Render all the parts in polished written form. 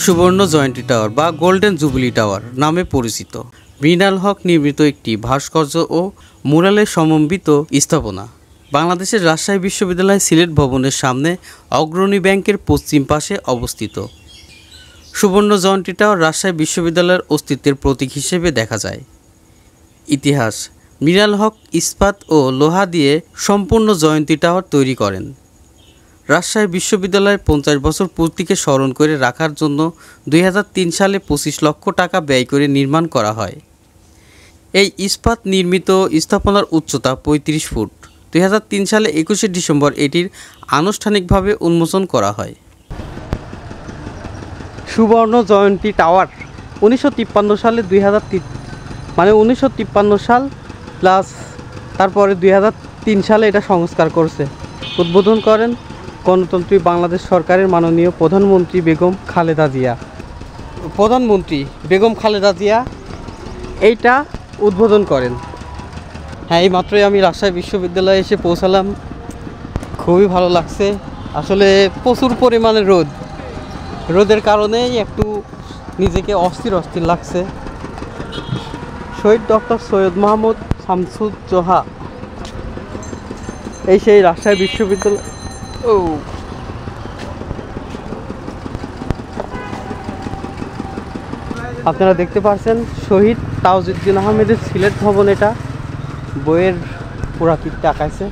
সুবর্ণ জয়ন্তী টাওয়ার বা golden jubilee tower নামে পরিচিত মৃণাল হক নির্মিত একটি ভাস্কর্য ও মুরালে সমন্বিত স্থাপনা বাংলাদেশের রাজশাহী বিশ্ববিদ্যালয় সিলেট ভবনের সামনে অগ্রণী ব্যাংকের পশ্চিম পাশে অবস্থিত। সুবর্ণ জয়ন্তী টাওয়ার রাজশাহী বিশ্ববিদ্যালয়ের অস্তিত্বের প্রতীক হিসেবে দেখা যায়। ইতিহাস: মৃণাল হক ইস্পাত ও লোহা দিয়ে সম্পূর্ণ জয়ন্তী টাওয়ার তৈরি করেন। রাজশাহী বিশ্ববিদ্যালয়ের 50 বছর পূর্তিকে স্মরণ করে রাখার জন্য 2003 সালে 25 লক্ষ টাকা ব্যয় করে নির্মাণ করা হয়। এই ইস্পাত নির্মিত স্থাপনার উচ্চতা 35 ফুট। 2003 সালে 21শে ডিসেম্বর এটির আনুষ্ঠানিকভাবে উন্মোচন করা হয়। সুবর্ণ জয়ন্তী টাওয়ার 1953 সালে 1953 সাল প্লাস তারপরে 2003 সালে এটা সংস্কার করছে। উদ্বোধন করেন গণতন্ত্রী বাংলাদেশ সরকারের মাননীয় প্রধানমন্ত্রী বেগম খালেদা জিয়া এইটা উদ্বোধন করেন। হ্যাঁ, এই মাত্রই আমি রাজশাহী বিশ্ববিদ্যালয়ে এসে পৌঁছালাম। খুবই ভালো লাগছে। আসলে প্রচুর পরিমাণে রোদের কারণেই একটু নিজেকে অস্থির লাগছে। শহীদ ডক্টর সৈয়দ মোহাম্মদ শামসুজ্জোহা এই সেই রাজশাহী বিশ্ববিদ্যালয়। আপনারা দেখতে পাচ্ছেন শহীদ তাজউদ্দিন আহমেদের সিলেট ভবন। এটা বইয়ের পুরাকীর্তি আঁকাইছে।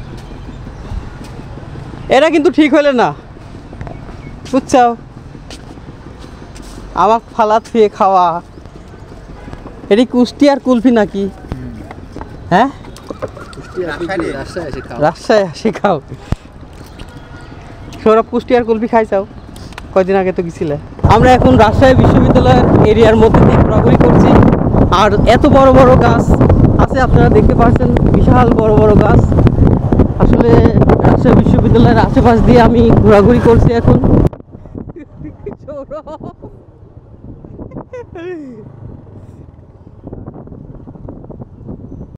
এটা কিন্তু ঠিক হইলে না, বুঝছাও? আমাক ফালা থুয়ে খাওয়া। এটি কুষ্টিয়ার কুলফি নাকি? হ্যাঁ, রাজশাহী আসি খাও। সৌরভ কুষ্টিয়ার কুলফি খাইছাও? কয়দিন আগে তো গেছিলে। আমরা এখন রাজশাহী বিশ্ববিদ্যালয়ের এরিয়ার মধ্যে দিয়ে ঘোরাঘুরি করছি। আর এত বড় বড় গাছ আছে, আপনারা দেখতে পাচ্ছেন, বিশাল বড় বড় গাছ। আসলে রাজশাহী বিশ্ববিদ্যালয়ের আশেপাশ দিয়ে আমি ঘোরাঘুরি করছি এখন।